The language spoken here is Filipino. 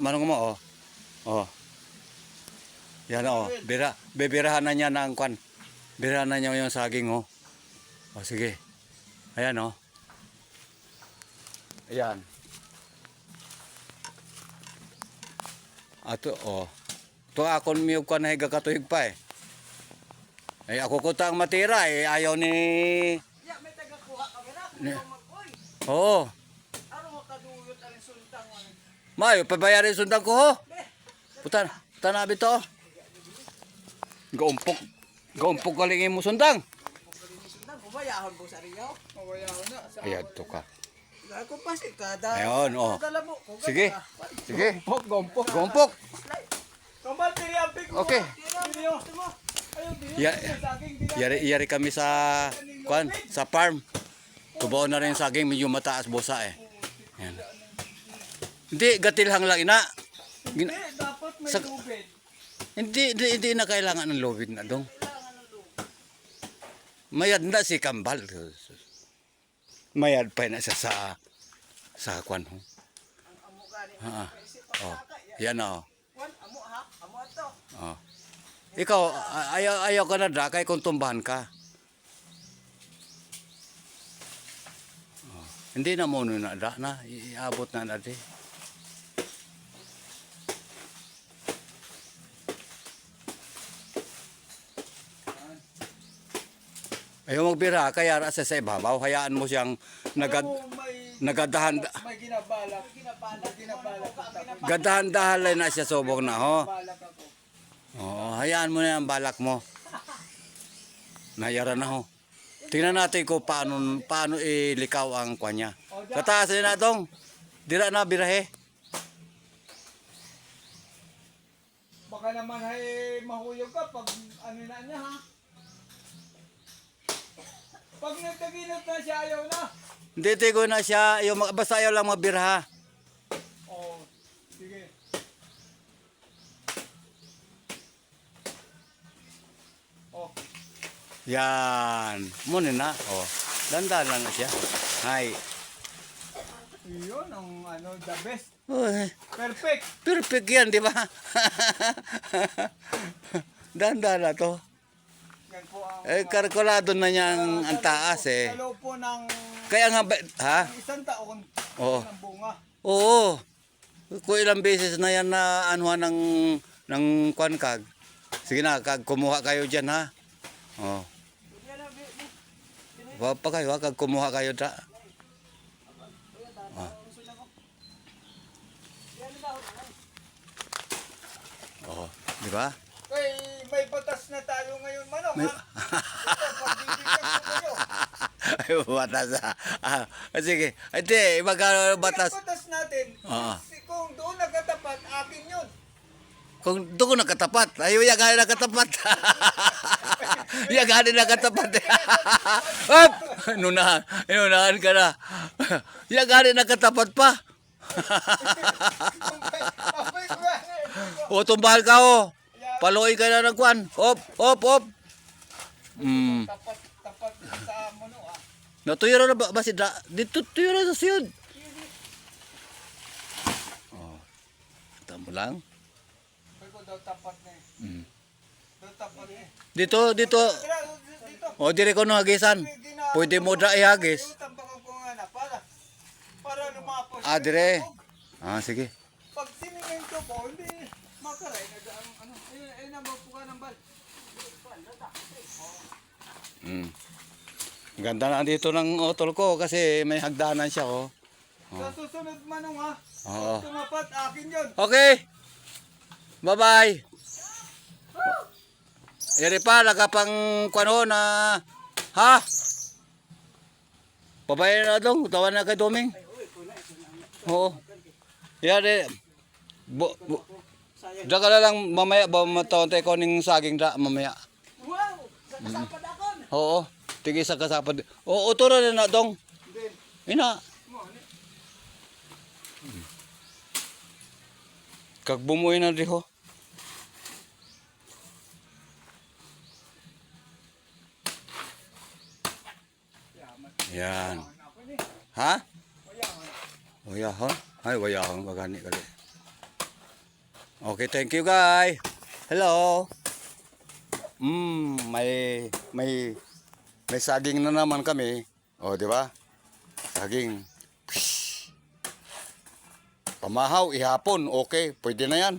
Manong mo, oh. Oh. Yan, oh. Bibirahan na niya ng kwan. Birahan na niya yung saging, oh. Oh, sige. Ayan, oh. Ayan. Ato, oh. Ito akon miyog kwan na higa katuyog pa, eh. Ay, ako ko ang matira, eh. Ayaw ni... Ya, may taga-kuha ka ba na? Mag-oy. Oo. Ano mo kaduyot ang suntang mo? Mayo, pabayarin sundang ko, ho. Putan na bito. Gaumpok kalingin mo sundang. Bumayahon mo sa riyo. Bumayahon na. Ayan to ka. Ako pa si kada. Ayun, oh. Sige. Sige. Gompok. Kambal tiri amping mo. Okay. Ayun, Yari kami sa kwan, sa farm. Tubaw na rin yung saging, medyo mataas bosa, eh. Ayan. Hindi, gatilhang lang ina. dapat may Sa- tubig. Hindi na kailangan ng lubid na dong. Mayad na si Kambal. Mayad pa na siya sa kwan ho. Amo gani. Oh. Yan oh. Kwan amo ha. Amo ato. Oh. Ikaw ayaw ka na dakay kung tumbahan ka. Oh. Hindi na mo na iabot na natin. Ayaw magbira, kaya sa ibabaw, hayaan mo siyang nagadahan, May ginabalak. gadahan-dahan na siya subok na ho. Balak ako. Oo, hayaan mo na yung balak mo. Nayara na ho. Tingnan natin kung paano ilikaw ang kanya. Sa taas na dong, dira na birahe. Baka naman ay mahuyog ka pag ano na niya ha. Pag nagtaginot na siya ayaw na. Hindi tigo na siya, basta ayaw lang mabiraha. Oh, sige. Oh, Yan. Muna na. Oh. Dandan lang na siya. Hay. yun ang ano the best. Uy, Perfect. perfect yan, di ba? Dandan na to. Yan po ang Kalkulado na niya ang taas, eh. Sa loob po ng Kaya nga, ha? isang taon Oo. ng bunga. Oo. Kung ilang beses na yan na anuhan ng kwan kag. Sige na, kag kumuha kayo dyan, ha? Oo. Wag pa kayo, ha? Kag kumuha kayo dyan. Oo. Di ba? May batas na tayo ngayon, Manong. Ha? Ito, pagbibigyan ko kayo. Ay, batas, ha? Sige. Hindi, magkano batas? Yung batas natin, Oo. kung doon nagkatapat, akin yun. Kung doon nakatapat, ayaw yan nga nakatapat. Yan nga nakatapat. Hop! Inunahan ka na. Yan nga nakatapat pa. O, tumbahal ka o. Paluin ka na ng kwan. Hop, hop, hop. Tapat sa mono, ah. Natuyro na ba si da? Dito tuyro na sa siyod. Oh. Tama lang. Sabi ko daw tapat na eh. Daw tapat na eh. Dito. Dito. O, dire ko no hagisan. Pwede mo da ihagis. Tambakan ko nga na, para lumapos. Ah, dire. Ah, sige. Pag sinimento ko, hindi makaray. Ano, ay nabapuka ng bal. Ganda na dito ng otol ko kasi may hagdanan siya, oh. Sa susunod, Manong, ha? Oo. Tumapat, akin yun. Okay. Bye-bye. Iri pa, pang kwano na, ha? Babae na dong, tawan na kay Doming. Oo. Yan eh. Diyan ka na lang mamaya, matawante ko ng saging da mamaya. Wow! Sa kasapad ako. Oo. Tigi sa kasapad. Oo, uturo na na dong. Ina. Kag bumuhay na diho. Yan. Ha? Wayahon? Ay, wayahon. Bagani kali. Okay, thank you, guys. Hello. May saging na naman kami. O, di ba? Saging. Pamahaw, ihapon. Okay, pwede na yan.